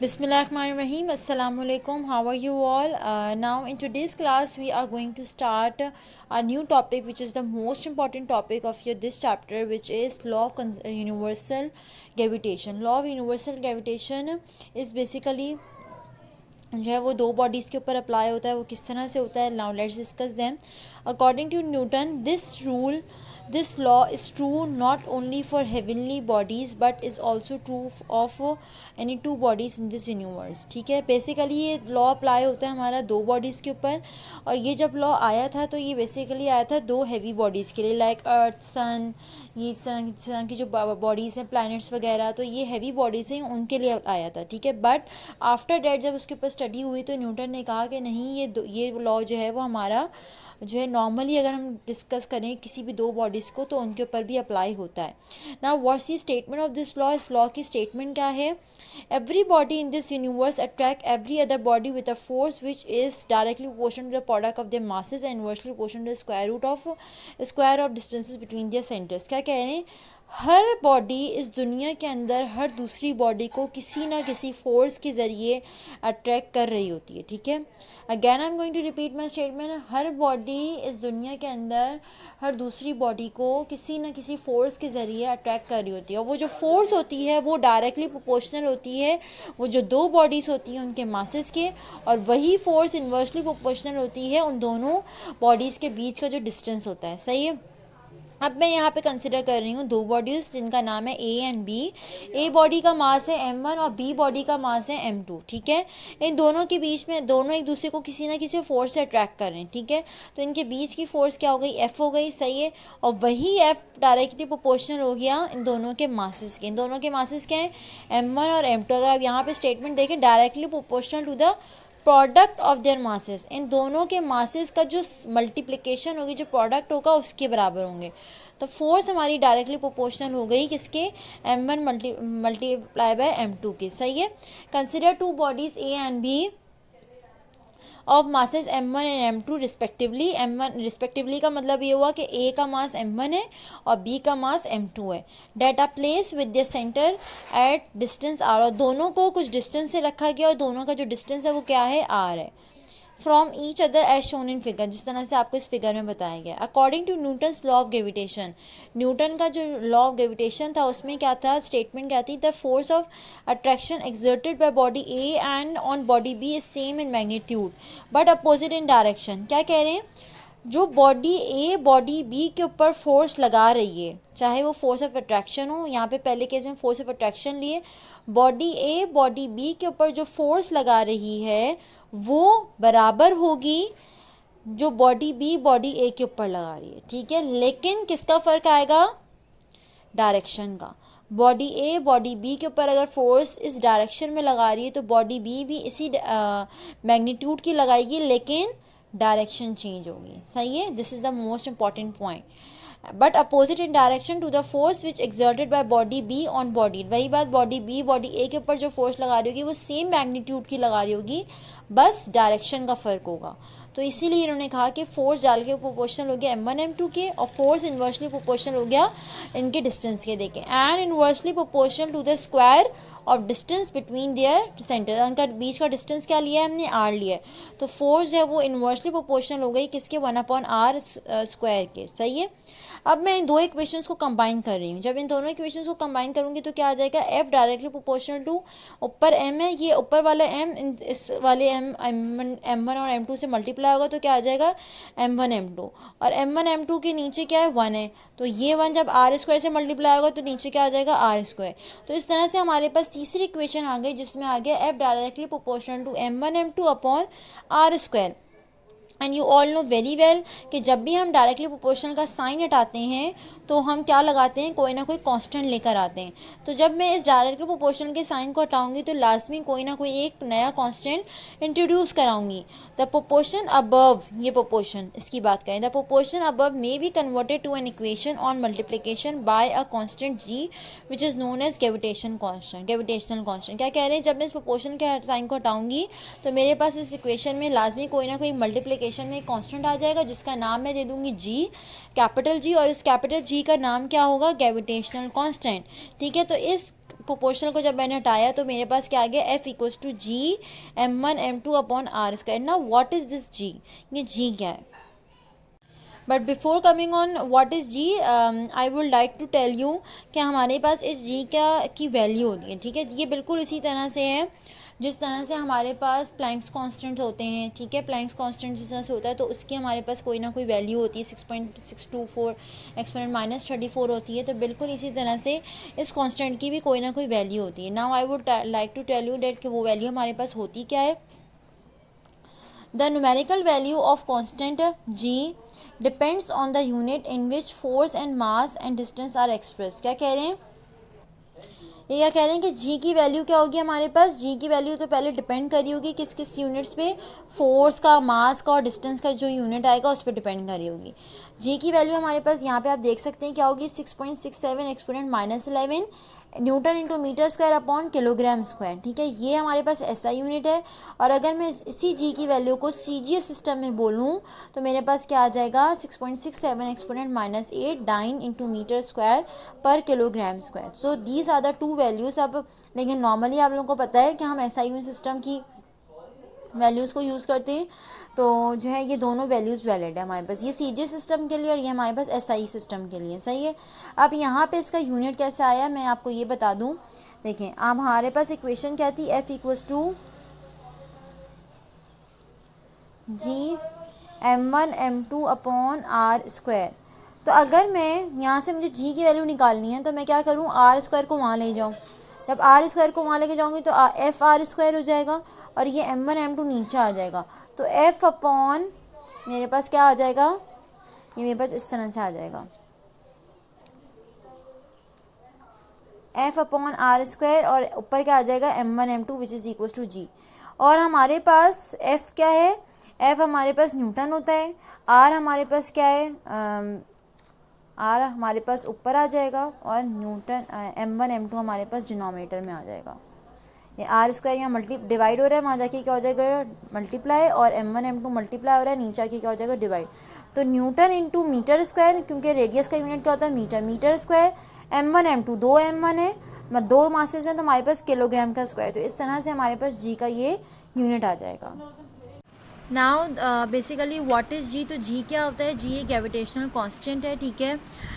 Bismillahirrahmanirrahim. Assalamu alaikum. How are you all? Now in today's class we are going to start a new topic, which is the most important topic of this chapter, which is law of universal gravitation. Law of universal gravitation is basically जो है वो दो bodies के ऊपर apply होता है. वो किस तरह से होता है? Now let's discuss them. According to Newton this law is true not only for heavenly bodies but is also true of any two bodies in this universe. ठीक है, बेसिकली ये लॉ अप्लाई होता है हमारा दो बॉडीज़ के ऊपर. और ये जब लॉ आया था तो ये बेसिकली आया था दो हैवी बॉडीज़ के लिए, लाइक अर्थ, सन, ये इस तरह की जो बॉडीज़ हैं, प्लैनेट्स वगैरह, तो ये हैवी बॉडीज़ हैं, उनके लिए आया था. ठीक है, बट आफ्टर डेट जब उसके ऊपर स्टडी हुई तो न्यूटन ने कहा कि नहीं, ये लॉ जो है वो हमारा जो है नॉर्मली अगर हम डिस्कस करें किसी भी दो बॉडीज़ को तो उनके ऊपर भी अप्लाई होता है. Now what's the statement of this law? इस लॉ की स्टेटमेंट क्या है? Every body in this universe attract every other body with a force which is directly proportional to the product of their masses and inversely proportional to the square of distances between their centres. क्या कह रहे हैं? हर body इस दुनिया के अंदर हर दूसरी body को किसी ना किसी फोर्स के ज़रिए अट्रैक्ट कर रही होती है. ठीक है, again I am going to repeat my statement. हर बॉडी इस दुनिया के अंदर हर दूसरी बॉडी को किसी न किसी फोर्स के ज़रिए अट्रैक्ट कर रही होती है. और वो जो फोर्स होती है वो डायरेक्टली प्रोपोर्शनल होती है वो जो दो बॉडीज़ होती हैं उनके मासेस के, और वही फोर्स इन्वर्सली प्रोपोर्शनल होती है उन दोनों बॉडीज़ के बीच का जो डिस्टेंस होता है. सही है. अब मैं यहाँ पे कंसिडर कर रही हूँ दो बॉडीज़ जिनका नाम है A and B. A body का मास है m1 और बी बॉडी का मास है m2. ठीक है, इन दोनों के बीच में दोनों एक दूसरे को किसी ना किसी फोर्स से अट्रैक्ट कर रहे हैं. ठीक है, तो इनके बीच की फोर्स क्या हो गई? F हो गई. सही है, और वही F डायरेक्टली प्रोपोर्शनल हो गया इन दोनों के मासेस के. इन दोनों के मासेस क्या हैं? m1 और m2. अगर आप यहाँ पे स्टेटमेंट देखें, directly proportional to the product of their masses. इन दोनों के मासेस का जो मल्टीप्लिकेशन होगी, जो प्रोडक्ट होगा, उसके बराबर होंगे. तो फोर्स हमारी डायरेक्टली प्रोपोर्शनल हो गई किसके? m1 मल्टीप्लाई बाय m2 के. सही है. Consider two bodies A and B of masses m1 and m2 respectively. m1 respectively का मतलब ये हुआ कि a का मास m1 है और b का मास m2 है. That are place with the centre at distance r. और दोनों को कुछ डिस्टेंस से रखा गया और दोनों का जो डिस्टेंस है वो क्या है? r है. From each other as shown in figure, जिस तरह से आपको इस फिगर में बताया गया. According to Newton's law of gravitation, Newton का जो लॉ ऑफ ग्रेविटेशन था उसमें क्या था? स्टेटमेंट क्या थी? The force of attraction exerted by body A and on body B is same in magnitude but opposite in direction. क्या कह रहे हैं? जो बॉडी ए बॉडी बी के ऊपर फोर्स लगा रही है, चाहे वो फोर्स ऑफ अट्रैक्शन हो, यहाँ पे पहले केस में फोर्स ऑफ अट्रैक्शन लिए, बॉडी ए बॉडी बी के ऊपर जो फोर्स लगा रही है वो बराबर होगी जो बॉडी बी बॉडी ए के ऊपर लगा रही है. ठीक है, लेकिन किसका फ़र्क आएगा? डायरेक्शन का. बॉडी ए बॉडी बी के ऊपर अगर फोर्स इस डायरेक्शन में लगा रही है तो बॉडी बी भी इसी मैग्नीट्यूड की लगाएगी, लेकिन डायरेक्शन चेंज होगी. सही है, this is the most important point. But opposite in direction to the force which exerted by body B on body. वही बात, बॉडी बी बॉडी ए के ऊपर जो फोर्स लगा रही होगी वो सेम मैग्नीट्यूड की लगा रही होगी, बस डायरेक्शन का फ़र्क होगा. तो इसीलिए इन्होंने कहा कि फोर्स डाल के प्रोपोर्शनल हो गया m1 m2 के, और फोर्स इन्वर्सली प्रोपोर्शनल हो गया इनके डिस्टेंस के. देखें, and inversely proportional to the square of distance between their centre. उनका बीच का डिस्टेंस क्या लिया है? हमने r लिया है. तो फोर्स है वो इन्वर्सली प्रोपोर्शनल हो गई किसके? 1/r स्क्वायर के. सही है. अब मैं इन दो इक्वेशंस को कंबाइन कर रही हूँ. जब इन दोनों इक्वेशंस को कंबाइन करूँगी तो क्या आ जाएगा? f डायरेक्टली प्रोपोर्शनल टू ऊपर m है, ये ऊपर वाला m इस वाले m1 और m2 से मल्टीप्लाई होगा तो क्या आ जाएगा? m1 m2. और m1 m2 के नीचे क्या है? 1 है, तो ये 1 जब r स्क्वायर से मल्टीप्लाई होगा तो नीचे क्या आ जाएगा? r square. तो इस तरह से हमारे पास तीसरी इक्वेशन आ गई जिसमें आ गया f directly proportional to m1 m2 upon r square. And you all know very well कि जब भी हम डायरेक्टली प्रोपोर्शनल का साइन हटाते हैं तो हम क्या लगाते हैं? कोई ना कोई कांस्टेंट लेकर आते हैं. तो जब मैं इस डायरेक्टली प्रोपोर्शनल के साइन को हटाऊंगी तो लाजमी कोई ना कोई एक नया कांस्टेंट इंट्रोड्यूस कराऊंगी. द प्रोपोर्शन अबव, ये प्रोपोर्शन इसकी बात करें, the proportion above may be converted to an equation on multiplication by a constant G which is known as gravitation constant, gravitational constant. क्या कह रहे हैं? जब मैं इस प्रोपोर्शन के साइन को हटाऊंगी तो मेरे पास इस इक्वेशन में लाजमी कोई ना कोई मल्टीप्लिकेशन में एक कांस्टेंट आ जाएगा जिसका नाम मैं दे दूंगी जी, कैपिटल जी, और इस कैपिटल जी का नाम क्या होगा? Gravitational constant. ठीक है, तो इस प्रोपोर्शनल को जब मैंने हटाया तो मेरे पास क्या आ गया, F equals to G m1 m2 upon R square. ना व्हाट इज दिस जी, ये जी क्या है? But before coming on what is G, I would like to tell you कि हमारे पास इस जी का की वैल्यू होती है, ठीक है। ये बिल्कुल इसी तरह से है जिस तरह से हमारे पास प्लैंक्स कांस्टेंट होते हैं, ठीक है। प्लैंक्स कांस्टेंट जिस तरह से होता है तो उसकी हमारे पास कोई ना कोई वैल्यू होती है, 6.624 एक्सपोनेंट -34 होती है। तो बिल्कुल इसी तरह से इस कांस्टेंट की भी कोई ना कोई वैल्यू होती है। Now I would like to tell you that कि वो वैल्यू हमारे पास होती क्या है। The numerical value of constant g depends on the unit in which force and mass and distance are expressed। क्या कह रहे हैं, ये क्या कह रहे हैं कि जी की वैल्यू क्या होगी हमारे पास, जी की वैल्यू तो पहले डिपेंड कर रही होगी किस किस यूनिट्स पे, फोर्स का, मास का और डिस्टेंस का जो यूनिट आएगा उस पर डिपेंड कर रही होगी। जी की वैल्यू हमारे पास यहाँ पे आप देख सकते हैं क्या होगी, 6.67 exponent -11 newton into metre square upon kilogram square, ठीक है। ये हमारे पास एसआई यूनिट है। और अगर मैं इसी जी की वैल्यू को सीजीएस सिस्टम में बोलूँ तो मेरे पास क्या आ जाएगा, 6.67 exponent -8 dyne into metre square पर kilogram square. So these are the two values. अब लेकिन नॉर्मली आप लोगों को पता है कि हम एसआई यूनिट सिस्टम की वैल्यूज़ को यूज़ करते हैं, तो जो है ये दोनों वैल्यूज़ वैलिड है हमारे पास, ये सीजीएस सिस्टम के लिए और ये हमारे पास एसआई सिस्टम के लिए, सही है। अब यहाँ पे इसका यूनिट कैसे आया मैं आपको ये बता दूँ। देखें, अब हमारे पास इक्वेशन क्या थी, F equals to G m1 m2 upon R square. तो अगर मैं यहाँ से मुझे जी की वैल्यू निकालनी है तो मैं क्या करूँ, आर स्क्वायर को वहाँ ले जाऊँ। जब आर स्क्वायर को वहाँ लेके जाऊँगी तो एफ आर स्क्वायर हो जाएगा और ये m1 m2 नीचे आ जाएगा। तो एफ अपॉन मेरे पास क्या आ जाएगा, ये मेरे पास इस तरह से आ जाएगा, एफ अपॉन आर स्क्वायर और ऊपर क्या आ जाएगा, m1 m2 which is equal to G. और हमारे पास एफ क्या है, एफ हमारे पास न्यूटन होता है, आर हमारे पास क्या है, आर हमारे पास ऊपर आ जाएगा और न्यूटन m1 m2 हमारे पास डिनोमिनेटर में आ जाएगा। ये आर स्क्वायर यहाँ डिवाइड हो रहा है, वहाँ जाके क्या हो जाएगा मल्टीप्लाई, और m1 m2 मल्टीप्लाई हो रहा है, नीचे आके क्या हो जाएगा डिवाइड। तो न्यूटन इंटू मीटर स्क्वायर, क्योंकि रेडियस का यूनिट क्या होता है metre, metre square m1 m2 दो m1 है, मतलब दो मासेस हैं तो हमारे पास किलोग्राम का स्क्वायर। तो इस तरह से हमारे पास जी का ये यूनिट आ जाएगा। नाउ बेसिकली व्हाट इज़ जी, तो जी क्या होता है, जी एक ग्रेविटेशनल कांस्टेंट है, ठीक है।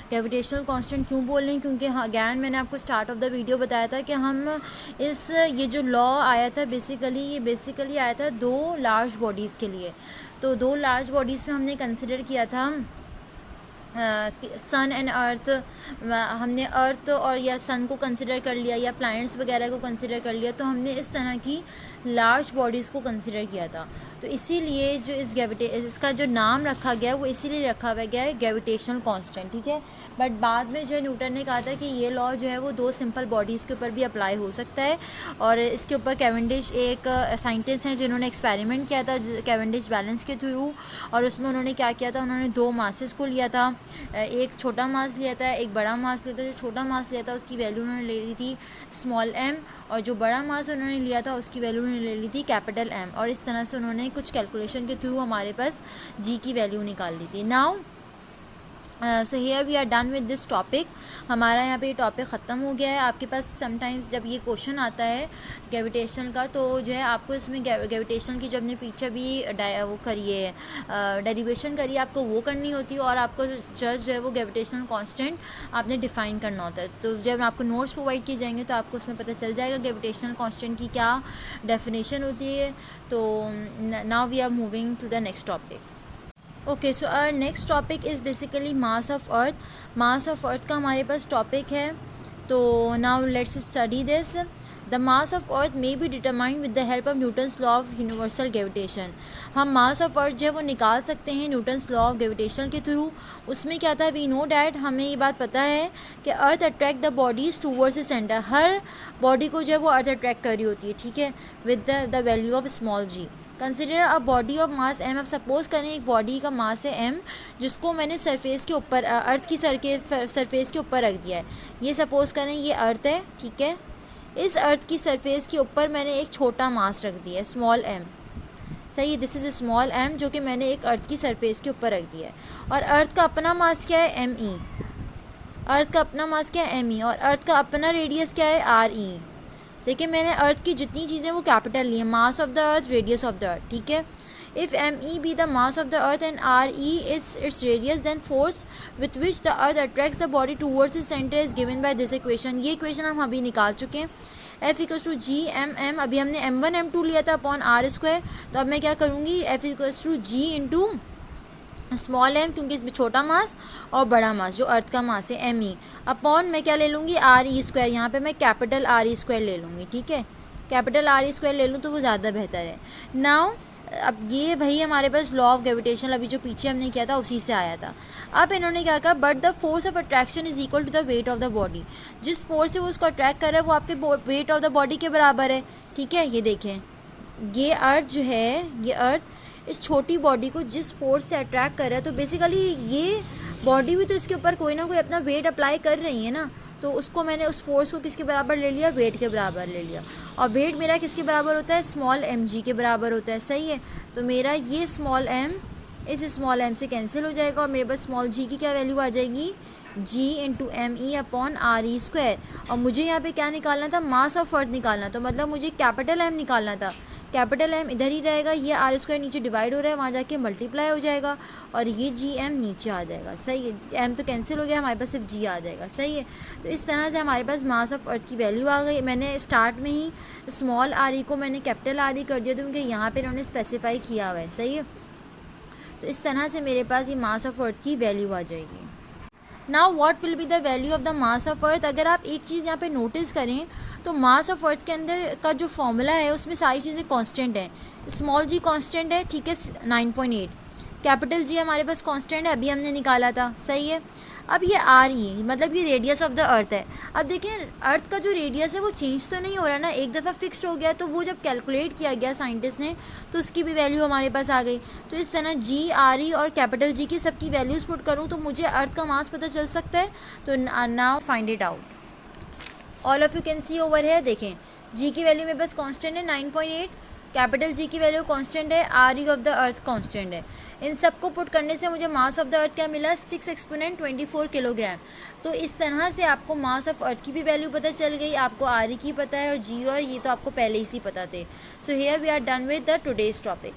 ग्रेविटेशनल कांस्टेंट क्यों बोल रही हैं, क्योंकि हाँ अगैन मैंने आपको स्टार्ट ऑफ द वीडियो बताया था कि हम ये जो लॉ आया था बेसिकली आया था दो लार्ज बॉडीज़ के लिए। तो दो लार्ज बॉडीज़ में हमने कंसिडर किया था सन एंड अर्थ, हमने अर्थ और या सन को कंसिडर कर लिया या प्लैनेट्स वगैरह को कंसिडर कर लिया, तो हमने इस तरह की लार्ज बॉडीज़ को कंसिडर किया था। तो इसीलिए जो इसका जो नाम रखा गया वो इसीलिए रखा हुआ गया है ग्रेविटेशनल कांस्टेंट, ठीक है। बट बाद में जो न्यूटन ने कहा था कि ये लॉ जो है वो दो सिंपल बॉडीज़ के ऊपर भी अप्लाई हो सकता है। और इसके ऊपर कैवेंडिश एक साइंटिस्ट हैं जिन्होंने एक्सपेरिमेंट किया था कैवेंडिश बैलेंस के थ्रू, और उसमें उन्होंने क्या किया था, उन्होंने दो मासेस को लिया था, एक छोटा मास लिया था, एक बड़ा मास लिया था। जो छोटा मास लिया था उसकी वैल्यू उन्होंने ले ली थी स्मॉल m, और जो बड़ा मास उन्होंने लिया था उसकी वैल्यू उन्होंने ले ली थी कैपिटल M। और इस तरह से उन्होंने कुछ कैलकुलेशन के थ्रू हमारे पास जी की वैल्यू निकाल ली थी। Now so here we are done with this topic. हमारा यहाँ पे ये टॉपिक ख़त्म हो गया है। आपके पास समटाइम्स जब ये क्वेश्चन आता है ग्रेविटेशन का, तो जो है आपको इसमें ग्रेविटेशन की जब ने पीछे भी वो करी है डेरिवेशन करी है, आपको वो करनी होती है, और आपको जस्ट जो है वो ग्रेविटेशनल कांस्टेंट आपने डिफ़ाइन करना होता है। तो जब आपको नोट्स प्रोवाइड किए जाएंगे तो आपको उसमें पता चल जाएगा ग्रेविटेशनल कांस्टेंट की क्या डेफिनेशन होती है। तो now we are moving to the next topic. Okay, so our next topic is basically mass of earth. Mass of earth का हमारे पास टॉपिक है, तो now let's study this. The mass of earth may be determined with the help of Newton's law of universal gravitation. हम mass of अर्थ जो है वो निकाल सकते हैं न्यूटन्स लॉ ऑफ ग्रेविटेशन के थ्रू। उसमें क्या था, वी नो डैट, हमें ये बात पता है कि earth attract the bodies towards the centre. Her body को जो है वो अर्थ अट्रैक्ट कर रही होती है, ठीक है, with the value of small G. Consider a body of mass m। अब सपोज़ करें एक बॉडी का मास है m, जिसको मैंने सरफेस के ऊपर अर्थ की सरफेस के ऊपर रख दिया है। ये सपोज़ करें ये अर्थ है, ठीक है। इस अर्थ की सरफेस के ऊपर मैंने एक छोटा मास रख दिया है स्मॉल m, सही। दिस इज़ स्मॉल m जो कि मैंने एक अर्थ की सरफेस के ऊपर रख दिया है। और अर्थ का अपना मास क्या है, m e। अर्थ का अपना मास क्या है एम ई, और अर्थ का अपना रेडियस क्या है आर ई। देखिए मैंने अर्थ की जितनी चीज़ें वो कैपिटल ली है, mass of the earth, radius of the earth, ठीक है। If M E be the mass of the earth and R E is its radius, then force with which the earth attracts the body towards its centre is given by this equation. ये equation हम अभी निकाल चुके हैं। F equals to G M M, अभी हमने M1 M2 लिया था अपॉन आर स्क्वायर, तो अब मैं क्या करूँगी, F equals to G into small M, क्योंकि इसमें छोटा मास और बड़ा मास जो अर्थ का मास है एम ई, अपॉन मैं क्या ले लूँगी आर ई स्क्वायर, यहाँ पे मैं कैपिटल आर ई स्क्वायर ले लूँगी, ठीक है। कैपिटल आर ई स्क्वायर ले लूँ तो वो ज़्यादा बेहतर है। नाउ अब ये भाई हमारे पास लॉ ऑफ ग्रेविटेशन अभी जो पीछे हमने किया था उसी से आया था। अब इन्होंने क्या कहा, but the force of attraction is equal to the weight of the body. जिस फोर्स से वो उसको अट्रैक्ट कर रहा है वो आपके वेट ऑफ द बॉडी के बराबर है, ठीक है। ये देखें, ये अर्थ जो है, ये अर्थ इस छोटी बॉडी को जिस फोर्स से अट्रैक्ट कर रहा है, तो बेसिकली ये बॉडी भी तो इसके ऊपर कोई ना कोई अपना वेट अप्लाई कर रही है ना, तो उसको मैंने उस फोर्स को किसके बराबर ले लिया, वेट के बराबर ले लिया। और वेट मेरा किसके बराबर होता है, स्मॉल एम जी के बराबर होता है, सही है। तो मेरा ये स्मॉल एम इस स्मॉल एम से कैंसिल हो जाएगा और मेरे पास स्मॉल जी की क्या वैल्यू आ जाएगी, G into M E upon R E square. और मुझे यहाँ पे क्या निकालना था, मास ऑफ अर्थ निकालना, तो मतलब मुझे कैपिटल एम निकालना था। कैपिटल एम इधर ही रहेगा, ये आर स्क्वायर नीचे डिवाइड हो रहा है, वहाँ जाके मल्टीप्लाई हो जाएगा और ये जी एम नीचे आ जाएगा, सही है। एम तो कैंसिल हो गया, हमारे पास सिर्फ जी आ जाएगा, सही है। तो इस तरह से हमारे पास मास ऑफ अर्थ की वैल्यू आ गई। मैंने स्टार्ट में ही स्मॉल आर ई को मैंने कैपिटल आर ई कर दिया, तो क्योंकि यहाँ पर इन्होंने स्पेसिफाई किया हुआ है, सही है। तो इस तरह से मेरे पास ये मास ऑफ अर्थ की वैल्यू आ जाएगी। Now what will be the value of the mass of अर्थ। अगर आप एक चीज़ यहाँ पे नोटिस करें तो मास ऑफ अर्थ के अंदर का जो फॉर्मूला है उसमें सारी चीज़ें कांस्टेंट है। स्मॉल जी कांस्टेंट है, ठीक है, 9.8। कैपिटल जी हमारे पास कांस्टेंट है, अभी हमने निकाला था, सही है। अब ये आर ई मतलब ये रेडियस ऑफ द अर्थ है। अब देखिए अर्थ का जो रेडियस है वो चेंज तो नहीं हो रहा ना, एक दफ़ा फिक्स्ड हो गया, तो वो जब कैलकुलेट किया गया साइंटिस्ट ने तो उसकी भी वैल्यू हमारे पास आ गई। तो इस तरह जी, आर ई और कैपिटल जी की सबकी वैल्यूज़ पुट करूँ तो मुझे अर्थ का मास पता चल सकता है। तो now find it out. All of you can see over है, देखें जी की वैल्यू मेरे पास कांस्टेंट है 9.8, कैपिटल जी की वैल्यू कांस्टेंट है, R E of the earth constant है। इन सब को पुट करने से मुझे मास ऑफ द अर्थ क्या मिला, 6 एक्सपोनेंट 24 किलोग्राम। तो इस तरह से आपको मास ऑफ अर्थ की भी वैल्यू पता चल गई, आपको आर ई की पता है और जी और ये तो आपको पहले ही से पता थे। So here we are done with the today's topic.